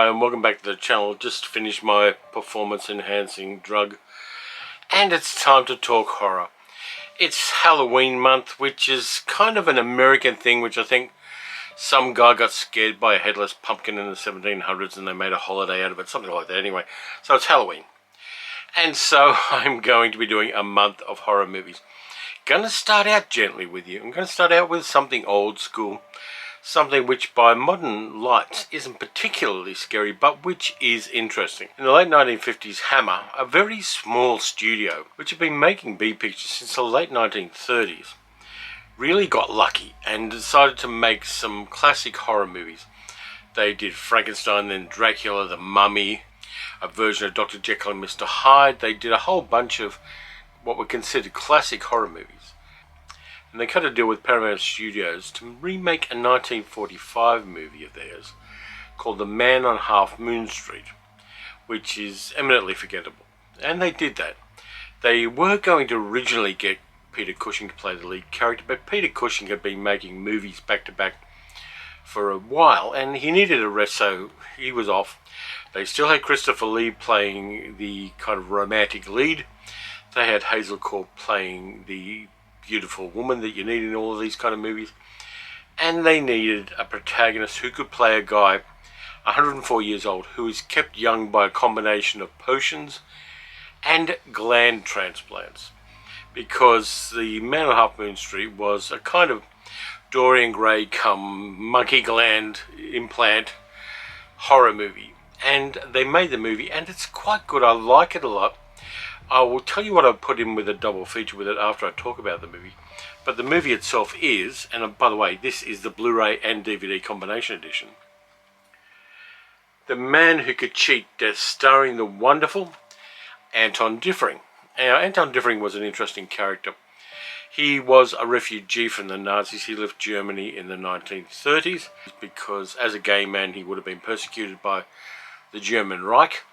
Hi and welcome back to the channel. Just finished my performance enhancing drug and it's time to talk horror. It's Halloween month, which is kind of an American thing, which I think some guy got scared by a headless pumpkin in the 1700s and they made a holiday out of it, something like that. Anyway, so it's Halloween. And so I'm going to be doing a month of horror movies. Gonna start out gently with you. I'm going to start out with something old school. Something which by modern lights isn't particularly scary, but which is interesting. In the late 1950s, Hammer, a very small studio which had been making B pictures since the late 1930s, really got lucky and decided to make some classic horror movies. They did Frankenstein, then Dracula, The Mummy, a version of Dr. Jekyll and Mr. Hyde. They did a whole bunch of what were considered classic horror movies. And they cut a deal with Paramount Studios to remake a 1945 movie of theirs called The Man on Half Moon Street, which is eminently forgettable. And they did that. They were going to originally get Peter Cushing to play the lead character, but Peter Cushing had been making movies back to back for a while and he needed a rest, so he was off. They still had Christopher Lee playing the kind of romantic lead. They had Hazel playing the beautiful woman that you need in all of these kind of movies, and they needed a protagonist who could play a guy 104 years old who is kept young by a combination of potions and gland transplants, because the Man on Half Moon Street was a kind of Dorian Gray come monkey gland implant horror movie, and they made the movie and it's quite good. I like it a lot. I will tell you what I put in with a double feature with it after I talk about the movie. But the movie itself is, and by the way, this is the Blu-ray and DVD combination edition, The Man Who Could Cheat Death, starring the wonderful Anton Diffring. Now, Anton Diffring was an interesting character. He was a refugee from the Nazis. He left Germany in the 1930s because as a gay man he would have been persecuted by the German Reich.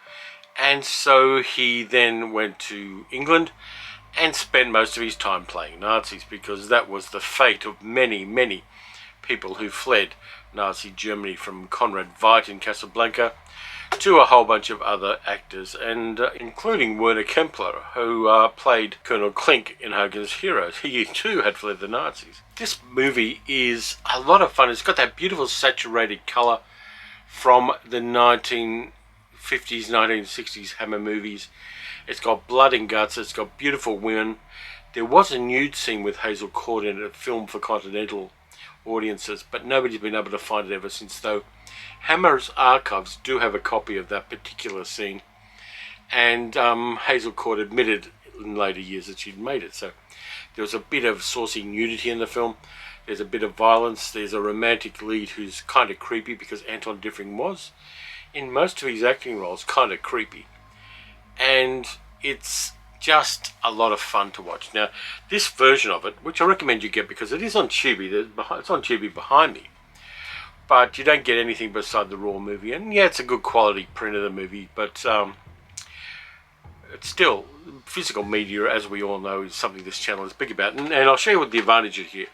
And so he then went to England and spent most of his time playing Nazis, because that was the fate of many, many people who fled Nazi Germany, from Conrad Veidt in Casablanca to a whole bunch of other actors, and including Werner Kempler, who played Colonel Klink in Hogan's Heroes. He too had fled the Nazis. This movie is a lot of fun. It's got that beautiful saturated colour from the 1950s, 1960s Hammer movies. It's got blood and guts. It's got beautiful women. There was a nude scene with Hazel in it, filmed for continental audiences, but nobody's been able to find it ever since, though Hammer's archives do have a copy of that particular scene, and Hazel admitted in later years that she'd made it. So there was a bit of saucy nudity in the film. There's a bit of violence. There's a romantic lead who's kind of creepy, because Anton Diffring was, in most of his acting roles, kind of creepy. And it's just a lot of fun to watch. Now, this version of it, which I recommend you get because it is on Tubi, it's on Tubi behind me, but you don't get anything beside the raw movie. And yeah, it's a good quality print of the movie, but it's still, physical media, as we all know, is something this channel is big about. And I'll show you what the advantages here.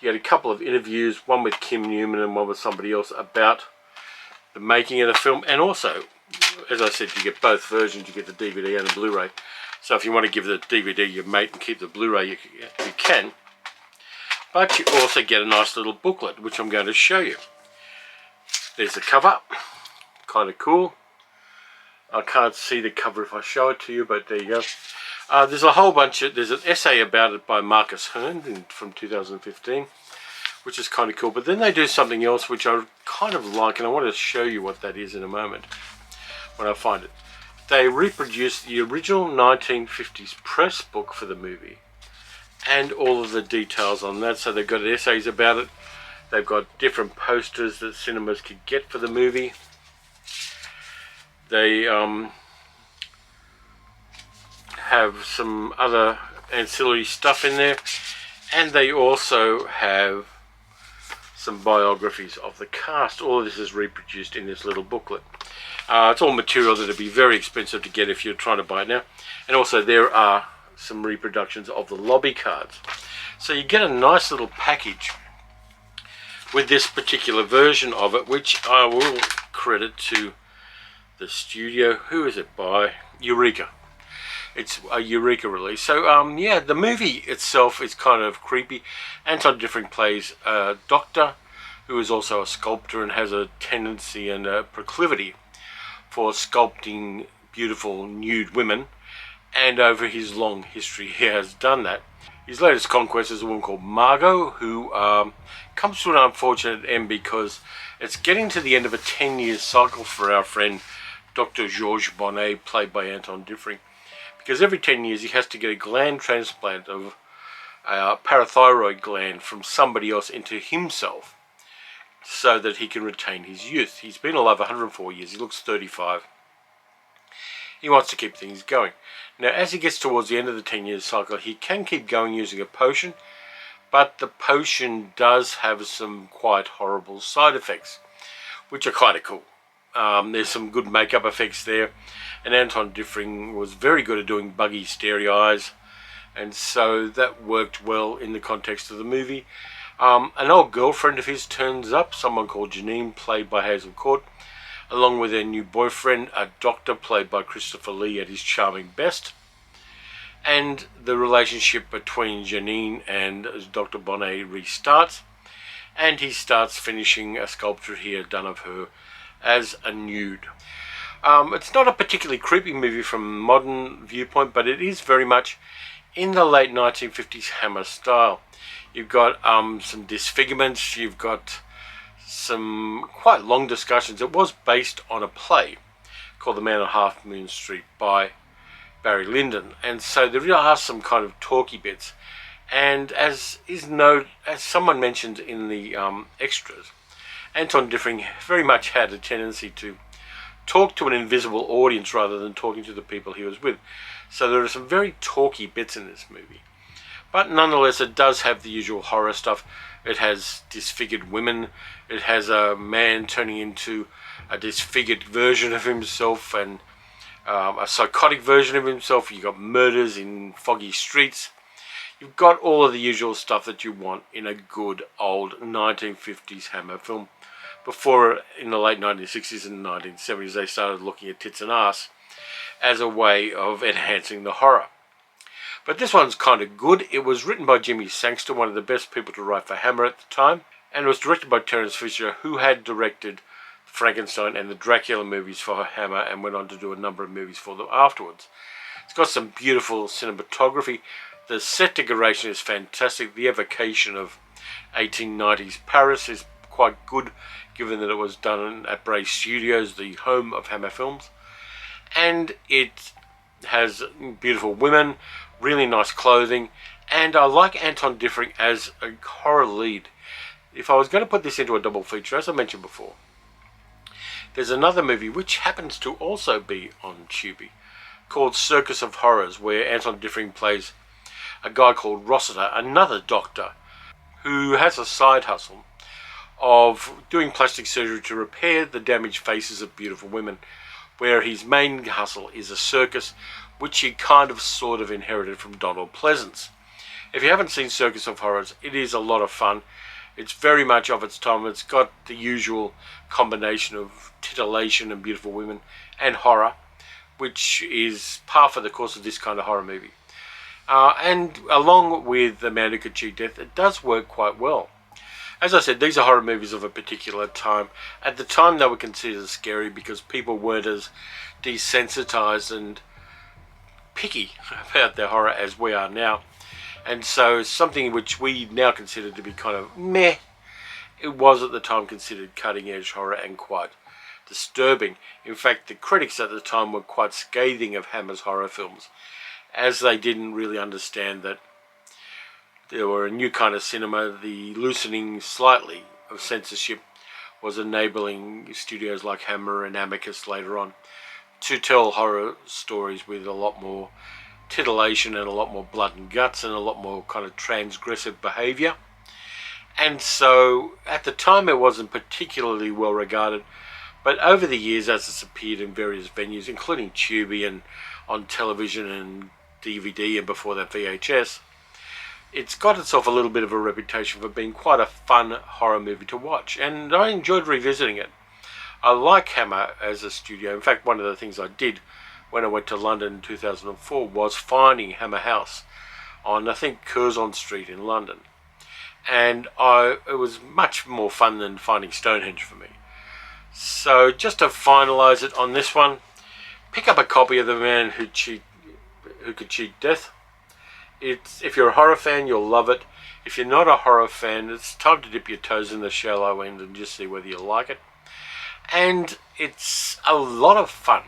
You had a couple of interviews, one with Kim Newman and one with somebody else, about the making of the film. And also, as I said, you get both versions. You get the DVD and the Blu-ray. So if you want to give the DVD your mate and keep the Blu-ray, you can. But you also get a nice little booklet, which I'm going to show you. There's the cover. Kind of cool. I can't see the cover if I show it to you, but there you go. There's a whole bunch of, there's an essay about it by Marcus Hearn from 2015, which is kind of cool. But then they do something else which I kind of like, and I want to show you what that is in a moment when I find it. They reproduced the original 1950s press book for the movie and all of the details on that. So they've got essays about it. They've got different posters that cinemas could get for the movie. They have some other ancillary stuff in there, and they also have some biographies of the cast. All of this is reproduced in this little booklet. It's all material that would be very expensive to get if you're trying to buy it now. And also there are some reproductions of the lobby cards. So you get a nice little package with this particular version of it, which I will credit to the studio. Who is it by? Eureka. It's a Eureka release. So yeah, the movie itself is kind of creepy. Anton Diffring plays a doctor who is also a sculptor and has a tendency and a proclivity for sculpting beautiful nude women, and over his long history he has done that. His latest conquest is a woman called Margot, who comes to an unfortunate end because it's getting to the end of a 10-year cycle for our friend Dr. Georges Bonnet, played by Anton Diffring. Because every 10 years he has to get a gland transplant of a parathyroid gland from somebody else into himself so that he can retain his youth. He's been alive 104 years, he looks 35. He wants to keep things going. Now, as he gets towards the end of the 10-year cycle, he can keep going using a potion, but the potion does have some quite horrible side effects, which are kind of cool. There's some good makeup effects there, and Anton Diffring was very good at doing buggy, starey eyes, and so that worked well in the context of the movie. An old girlfriend of his turns up, someone called Janine, played by Hazel, along with their new boyfriend, a doctor played by Christopher Lee at his charming best. And the relationship between Janine and Dr. Bonnet restarts, and he starts finishing a sculpture he had done of her as a nude. It's not a particularly creepy movie from a modern viewpoint, but it is very much in the late 1950s Hammer style. You've got some disfigurements, you've got some quite long discussions. It was based on a play called The Man on Half Moon Street by Barry Lyndon, and so there are some kind of talky bits. And as someone mentioned in the extras, Anton Diffring very much had a tendency to talk to an invisible audience rather than talking to the people he was with. So there are some very talky bits in this movie. But nonetheless, it does have the usual horror stuff. It has disfigured women. It has a man turning into a disfigured version of himself and a psychotic version of himself. You've got murders in foggy streets. You've got all of the usual stuff that you want in a good old 1950s Hammer film. Before, in the late 1960s and 1970s, they started looking at tits and ass as a way of enhancing the horror. But this one's kind of good. It was written by Jimmy Sangster, one of the best people to write for Hammer at the time, and it was directed by Terence Fisher, who had directed Frankenstein and the Dracula movies for Hammer and went on to do a number of movies for them afterwards. It's got some beautiful cinematography. The set decoration is fantastic. The evocation of 1890s Paris is quite good, given that it was done at Bray Studios, the home of Hammer Films. And it has beautiful women, really nice clothing, and I like Anton Diffring as a horror lead. If I was going to put this into a double feature, as I mentioned before, there's another movie which happens to also be on Tubi called Circus of Horrors, where Anton Diffring plays a guy called Rossiter, another doctor who has a side hustle of doing plastic surgery to repair the damaged faces of beautiful women, where his main hustle is a circus, which he kind of sort of inherited from Donald Pleasance. If you haven't seen Circus of Horrors, it is a lot of fun. It's very much of its time. It's got the usual combination of titillation and beautiful women and horror, which is par for the course of this kind of horror movie. And along with The Man Who Could Cheat Death, it does work quite well. As I said, these are horror movies of a particular time. At the time, they were considered scary because people weren't as desensitized and picky about their horror as we are now. And so something which we now consider to be kind of meh, it was at the time considered cutting-edge horror and quite disturbing. In fact, the critics at the time were quite scathing of Hammer's horror films, as they didn't really understand that there were a new kind of cinema. The loosening slightly of censorship was enabling studios like Hammer and Amicus later on to tell horror stories with a lot more titillation and a lot more blood and guts and a lot more kind of transgressive behaviour. And so at the time it wasn't particularly well regarded, but over the years, as it's appeared in various venues, including Tubi and on television and DVD and before that VHS, it's got itself a little bit of a reputation for being quite a fun horror movie to watch, and I enjoyed revisiting it. I like Hammer as a studio. In fact, one of the things I did when I went to London in 2004 was finding Hammer House on, I think, Curzon Street in London. And it was much more fun than finding Stonehenge for me. So just to finalise it on this one, pick up a copy of The Man Who Could Cheat Death. If you're a horror fan, you'll love it. If you're not a horror fan, it's time to dip your toes in the shallow end and just see whether you like it. And it's a lot of fun.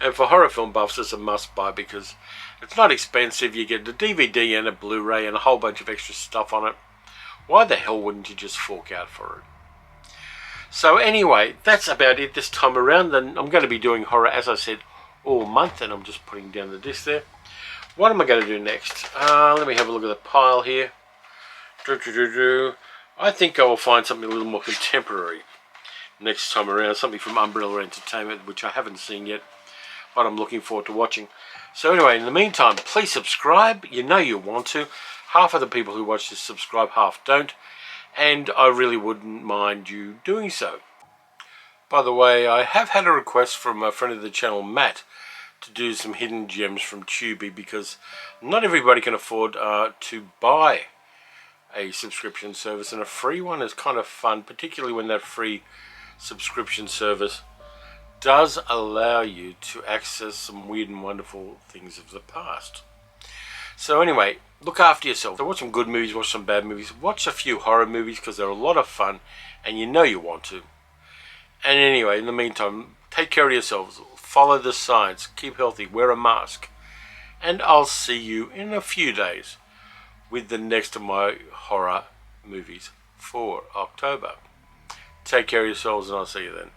And for horror film buffs, it's a must-buy because it's not expensive. You get a DVD and a Blu-ray and a whole bunch of extra stuff on it. Why the hell wouldn't you just fork out for it? So anyway, that's about it this time around. Then I'm going to be doing horror, as I said, all month, and I'm just putting down the disc there. What am I going to do next? Let me have a look at the pile here. I think I will find something a little more contemporary next time around, something from Umbrella Entertainment, which I haven't seen yet, but I'm looking forward to watching. So anyway, in the meantime, please subscribe. You know you want to. Half of the people who watch this subscribe, half don't, and I really wouldn't mind you doing so. By the way, I have had a request from a friend of the channel, Matt, to do some hidden gems from Tubi, because not everybody can afford to buy a subscription service, and a free one is kind of fun, particularly when that free subscription service does allow you to access some weird and wonderful things of the past. So anyway, look after yourself. So watch some good movies, watch some bad movies, watch a few horror movies because they're a lot of fun and you know you want to. And anyway, in the meantime, take care of yourselves, follow the science, keep healthy, wear a mask, and I'll see you in a few days with the next of my horror movies for October. Take care of yourselves and I'll see you then.